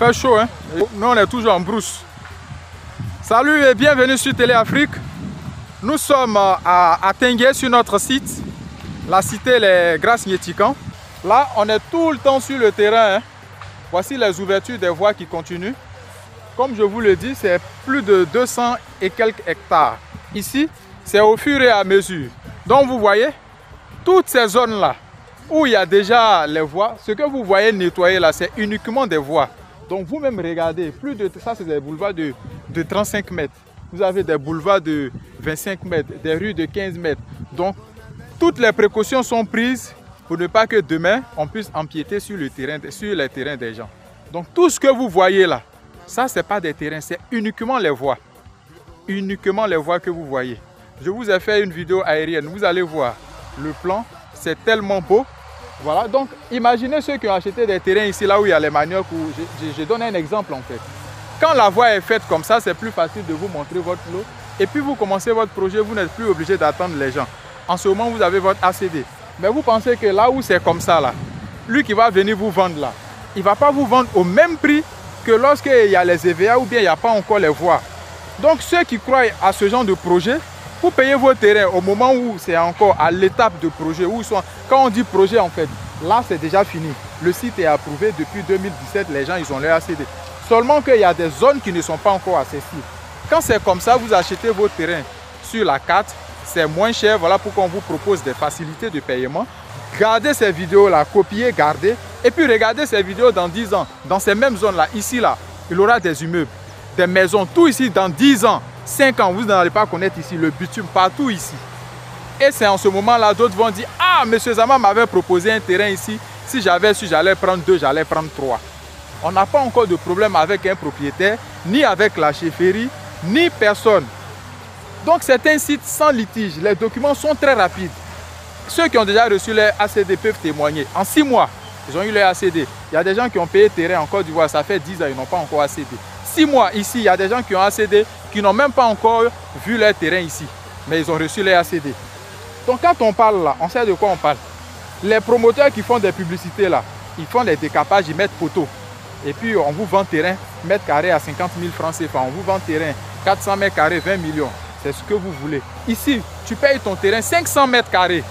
fait chaud, hein. Nous, on est toujours en brousse. Salut et bienvenue sur Télé Afrique. Nous sommes à Tingué sur notre site, la cité Les Grasses-Nyétikan. Là, on est tout le temps sur le terrain, hein. Voici les ouvertures des voies qui continuent. Comme je vous le dis, c'est plus de 200 et quelques hectares. Ici, c'est au fur et à mesure. Donc vous voyez, toutes ces zones-là, où il y a déjà les voies, ce que vous voyez nettoyer là, c'est uniquement des voies. Donc vous-même regardez, plus de ça, c'est des boulevards de 35 mètres. Vous avez des boulevards de 25 mètres, des rues de 15 mètres. Donc toutes les précautions sont prises pour ne pas que demain, on puisse empiéter sur les terrains des gens. Donc tout ce que vous voyez là, ça, ce n'est pas des terrains, c'est uniquement les voies. Uniquement les voies que vous voyez. Je vous ai fait une vidéo aérienne, vous allez voir le plan, c'est tellement beau. Voilà, donc imaginez ceux qui ont acheté des terrains ici, là où il y a les maniocs. Je donne un exemple en fait. Quand la voie est faite comme ça, c'est plus facile de vous montrer votre lot. Et puis vous commencez votre projet, vous n'êtes plus obligé d'attendre les gens. En ce moment, vous avez votre ACD. Mais vous pensez que là où c'est comme ça, là, lui qui va venir vous vendre là, il ne va pas vous vendre au même prix que lorsqu'il y a les EVA ou bien il n'y a pas encore les voies. Donc ceux qui croient à ce genre de projet, vous payez vos terrains au moment où c'est encore à l'étape de projet. Quand on dit projet en fait, là c'est déjà fini. Le site est approuvé depuis 2017, les gens ils ont leur ACD. Seulement qu'il y a des zones qui ne sont pas encore accessibles. Quand c'est comme ça, vous achetez vos terrains sur la carte, c'est moins cher. Voilà pourquoi on vous propose des facilités de paiement. Gardez ces vidéos là, copiez, gardez. Et puis regardez ces vidéos dans 10 ans. Dans ces mêmes zones là, ici là, il y aura des immeubles, des maisons, tout ici dans 10 ans. 5 ans, vous n'allez pas connaître ici le bitume partout ici. Et c'est en ce moment-là, d'autres vont dire, ah, M. Zama m'avait proposé un terrain ici. Si j'avais su, j'allais prendre 2, j'allais prendre 3. On n'a pas encore de problème avec un propriétaire, ni avec la chefferie, ni personne. Donc c'est un site sans litige. Les documents sont très rapides. Ceux qui ont déjà reçu leur ACD peuvent témoigner. En 6 mois, ils ont eu leur ACD. Il y a des gens qui ont payé terrain en Côte d'Ivoire, ça fait 10 ans, ils n'ont pas encore ACD. 6 mois ici, il y a des gens qui ont ACD, qui n'ont même pas encore vu leur terrain ici. Mais ils ont reçu leur ACD. Donc quand on parle là, on sait de quoi on parle. Les promoteurs qui font des publicités là, ils font des décapages, ils mettent poteaux. Et puis on vous vend terrain, mètre carré à 50 000 francs CFA. On vous vend terrain, 400 mètres carrés, 20 millions. C'est ce que vous voulez. Ici, tu payes ton terrain 500 mètres carrés.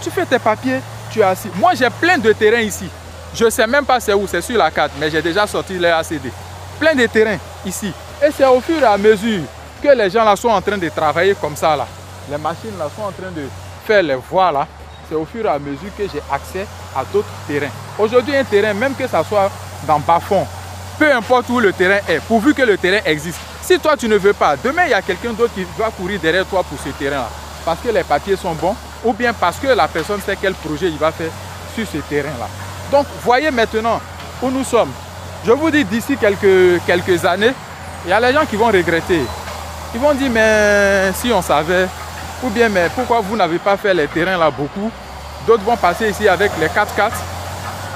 Tu fais tes papiers, tu es assis. Moi, j'ai plein de terrains ici. Je ne sais même pas c'est où, c'est sur la carte, mais j'ai déjà sorti les ACD. Plein de terrains ici. Et c'est au fur et à mesure que les gens là sont en train de travailler comme ça là. Les machines là sont en train de faire les voies là. C'est au fur et à mesure que j'ai accès à d'autres terrains. Aujourd'hui, un terrain, même que ça soit dans bas-fond, peu importe où le terrain est, pourvu que le terrain existe. Si toi tu ne veux pas, demain il y a quelqu'un d'autre qui va courir derrière toi pour ce terrain là. Parce que les papiers sont bons, ou bien parce que la personne sait quel projet il va faire sur ce terrain là. Donc voyez maintenant où nous sommes. Je vous dis d'ici quelques années, il y a les gens qui vont regretter. Ils vont dire mais si on savait, ou bien mais pourquoi vous n'avez pas fait les terrains là beaucoup. D'autres vont passer ici avec les 4x4.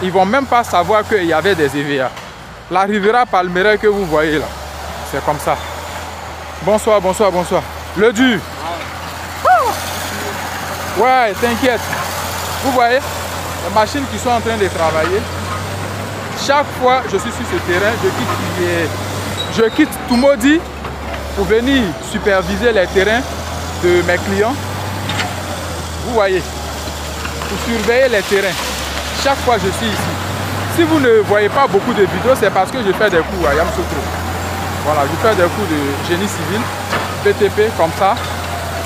Ils ne vont même pas savoir qu'il y avait des EVA. La Riviera Palmeraie que vous voyez là, c'est comme ça. Bonsoir, bonsoir, bonsoir. Le dur. Ouais, t'inquiète. Vous voyez, les machines qui sont en train de travailler. Chaque fois que je suis sur ce terrain, je quitte Tumodi pour venir superviser les terrains de mes clients. Vous voyez, pour surveiller les terrains. Chaque fois que je suis ici. Si vous ne voyez pas beaucoup de vidéos, c'est parce que je fais des cours à Yamoussoukro. Voilà, je fais des cours de génie civil, BTP, comme ça.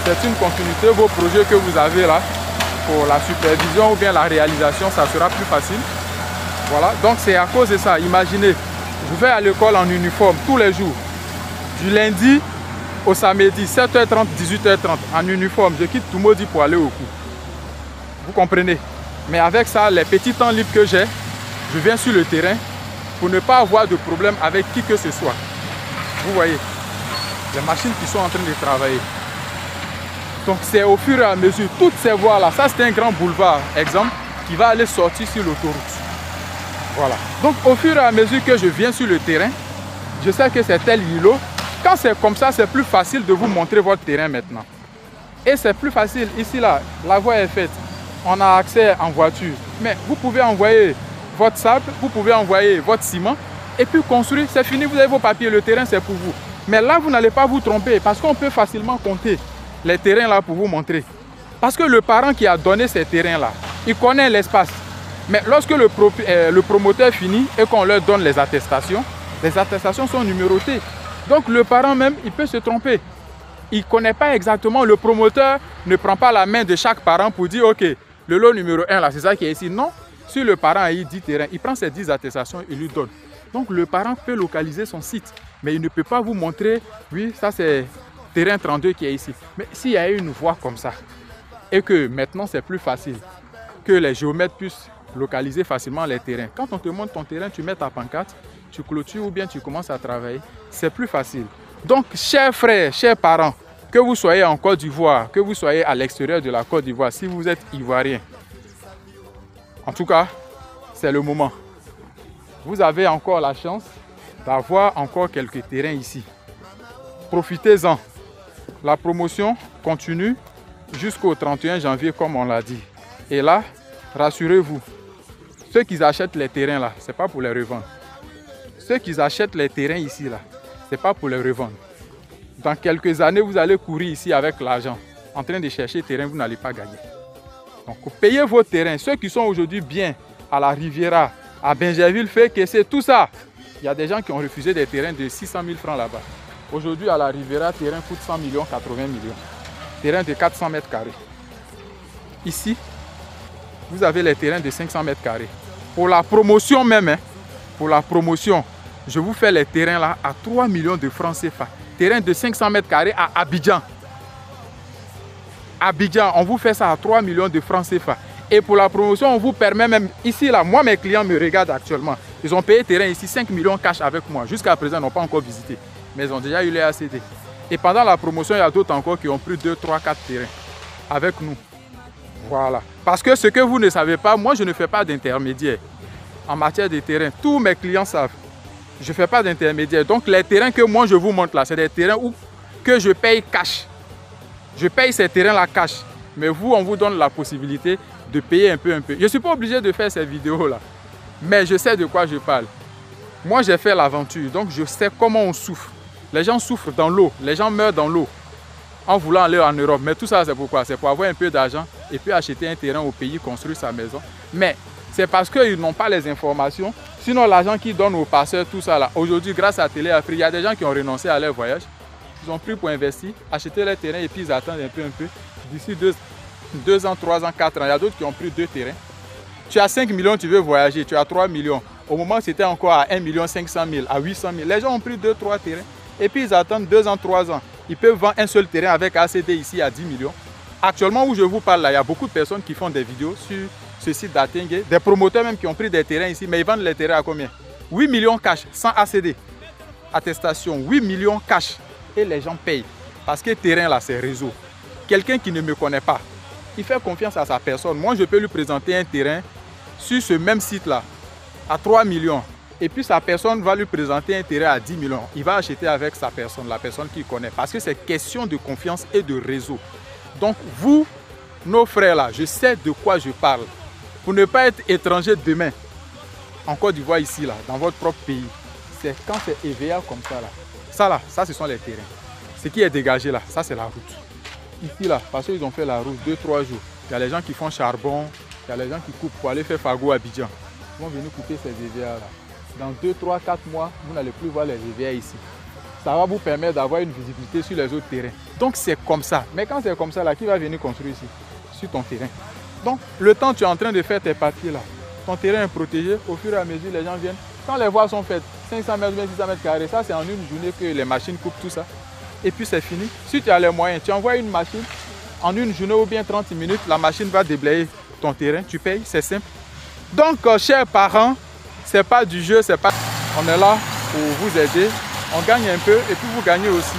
C'est une continuité. Vos projets que vous avez là, pour la supervision ou bien la réalisation, ça sera plus facile. Voilà, donc c'est à cause de ça. Imaginez, je vais à l'école en uniforme tous les jours. Du lundi au samedi, 7h30, 18h30, en uniforme. Je quitte Tumodi pour aller au cours. Vous comprenez? Mais avec ça, les petits temps libres que j'ai, je viens sur le terrain pour ne pas avoir de problème avec qui que ce soit. Vous voyez, les machines qui sont en train de travailler. Donc c'est au fur et à mesure, toutes ces voies là, ça c'est un grand boulevard, exemple, qui va aller sortir sur l'autoroute. Voilà. Donc au fur et à mesure que je viens sur le terrain, je sais que c'est tel îlot. Quand c'est comme ça, c'est plus facile de vous montrer votre terrain maintenant. Et c'est plus facile, ici là, la voie est faite. On a accès en voiture. Mais vous pouvez envoyer votre sable, vous pouvez envoyer votre ciment. et puis construire, c'est fini, vous avez vos papiers, le terrain c'est pour vous. Mais là, vous n'allez pas vous tromper parce qu'on peut facilement compter les terrains là pour vous montrer. Parce que le parent qui a donné ces terrains là, il connaît l'espace. Mais lorsque le promoteur finit et qu'on leur donne les attestations sont numérotées. Donc le parent même, il peut se tromper. Il ne connaît pas exactement, le promoteur ne prend pas la main de chaque parent pour dire ok, le lot numéro 1 là, c'est ça qui est ici. Non, si le parent a eu 10 terrains, il prend ces 10 attestations et lui donne. Donc le parent peut localiser son site, mais il ne peut pas vous montrer, oui, ça c'est terrain 32 qui est ici. Mais s'il y a une voie comme ça, et que maintenant c'est plus facile, que les géomètres puissent localiser facilement les terrains. Quand on te montre ton terrain, tu mets ta pancarte, tu clôtures ou bien tu commences à travailler, c'est plus facile. Donc, chers frères, chers parents, que vous soyez en Côte d'Ivoire, que vous soyez à l'extérieur de la Côte d'Ivoire, si vous êtes ivoirien, en tout cas, c'est le moment. Vous avez encore la chance d'avoir encore quelques terrains ici. Profitez-en. La promotion continue jusqu'au 31 janvier, comme on l'a dit. Et là, rassurez-vous, ceux qui achètent les terrains là, ce n'est pas pour les revendre. Ceux qui achètent les terrains ici là, ce n'est pas pour les revendre. Dans quelques années, vous allez courir ici avec l'argent. En train de chercher terrain, vous n'allez pas gagner. Donc, payez vos terrains. Ceux qui sont aujourd'hui bien à la Riviera, à Bingerville, fait que c'est tout ça. Il y a des gens qui ont refusé des terrains de 600 000 francs là-bas. Aujourd'hui, à la Riviera, terrain coûte 100 millions, 80 millions. Terrain de 400 mètres carrés. Ici, vous avez les terrains de 500 mètres carrés. Pour la promotion même, hein, pour la promotion, je vous fais les terrains là à 3 millions de francs CFA. Terrain de 500 mètres carrés à Abidjan. Abidjan, on vous fait ça à 3 millions de francs CFA. Et pour la promotion, on vous permet même, ici là, moi mes clients me regardent actuellement. Ils ont payé terrain ici 5 millions cash avec moi. Jusqu'à présent, ils n'ont pas encore visité. Mais ils ont déjà eu les ACD. Et pendant la promotion, il y a d'autres encore qui ont pris 2, 3, 4 terrains avec nous. Voilà. Parce que ce que vous ne savez pas, moi je ne fais pas d'intermédiaire en matière de terrain. Tous mes clients savent. Je ne fais pas d'intermédiaire. Donc les terrains que moi je vous montre là, c'est des terrains que je paye cash. Je paye ces terrains-là cash. Mais vous, on vous donne la possibilité de payer un peu. Je ne suis pas obligé de faire ces vidéos-là. Mais je sais de quoi je parle. Moi, j'ai fait l'aventure. Donc, je sais comment on souffre. Les gens souffrent dans l'eau. Les gens meurent dans l'eau en voulant aller en Europe. Mais tout ça, c'est pourquoi? C'est pour avoir un peu d'argent et puis acheter un terrain au pays, construire sa maison. Mais c'est parce qu'ils n'ont pas les informations. Sinon, l'argent qu'ils donnent aux passeurs, tout ça là. Aujourd'hui, grâce à Télé Afrique, il y a des gens qui ont renoncé à leur voyage. Ils ont pris pour investir, acheter leur terrain et puis ils attendent un peu. D'ici 2 ans, 3 ans, 4 ans, il y a d'autres qui ont pris 2 terrains. Tu as 5 millions, tu veux voyager, tu as 3 millions. Au moment, c'était encore à 1 500 000, à 800 000. Les gens ont pris 2, 3 terrains et puis ils attendent 2 ans, 3 ans. Ils peuvent vendre un seul terrain avec ACD ici à 10 millions. Actuellement, où je vous parle là, il y a beaucoup de personnes qui font des vidéos sur ce site d'Atengue, des promoteurs même qui ont pris des terrains ici, mais ils vendent les terrains à combien? 8 millions cash, sans ACD. Attestation, 8 millions cash. Et les gens payent. Parce que terrain là, c'est réseau. Quelqu'un qui ne me connaît pas, il fait confiance à sa personne. Moi, je peux lui présenter un terrain sur ce même site là, à 3 millions. Et puis sa personne va lui présenter un terrain à 10 millions. Il va acheter avec sa personne, la personne qu'il connaît. Parce que c'est question de confiance et de réseau. Donc vous, nos frères là, je sais de quoi je parle. Pour ne pas être étranger demain, en Côte d'Ivoire ici là, dans votre propre pays, c'est quand c'est EVA comme ça là. Ça là, ça ce sont les terrains. Ce qui est dégagé là, ça c'est la route. Ici là, parce qu'ils ont fait la route 2-3 jours. Il y a les gens qui font charbon, il y a les gens qui coupent pour aller faire Fago à Abidjan. Ils vont venir couper ces EVA là. Dans 2, 3, 4 mois, vous n'allez plus voir les EVA ici. Ça va vous permettre d'avoir une visibilité sur les autres terrains. Donc c'est comme ça. Mais quand c'est comme ça là, qui va venir construire ici? Sur ton terrain. Donc le temps tu es en train de faire tes papiers là, ton terrain est protégé, au fur et à mesure les gens viennent. Quand les voies sont faites, 500 mètres, 600 mètres carrés, ça c'est en une journée que les machines coupent tout ça. Et puis c'est fini. Si tu as les moyens, tu envoies une machine, en une journée ou bien 30 minutes, la machine va déblayer ton terrain, tu payes, c'est simple. Donc chers parents, c'est pas du jeu, c'est pas... On est là pour vous aider, on gagne un peu et puis vous gagnez aussi.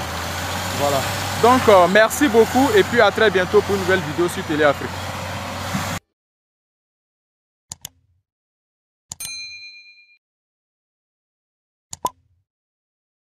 Voilà. Donc merci beaucoup et puis à très bientôt pour une nouvelle vidéo sur Télé Afrique.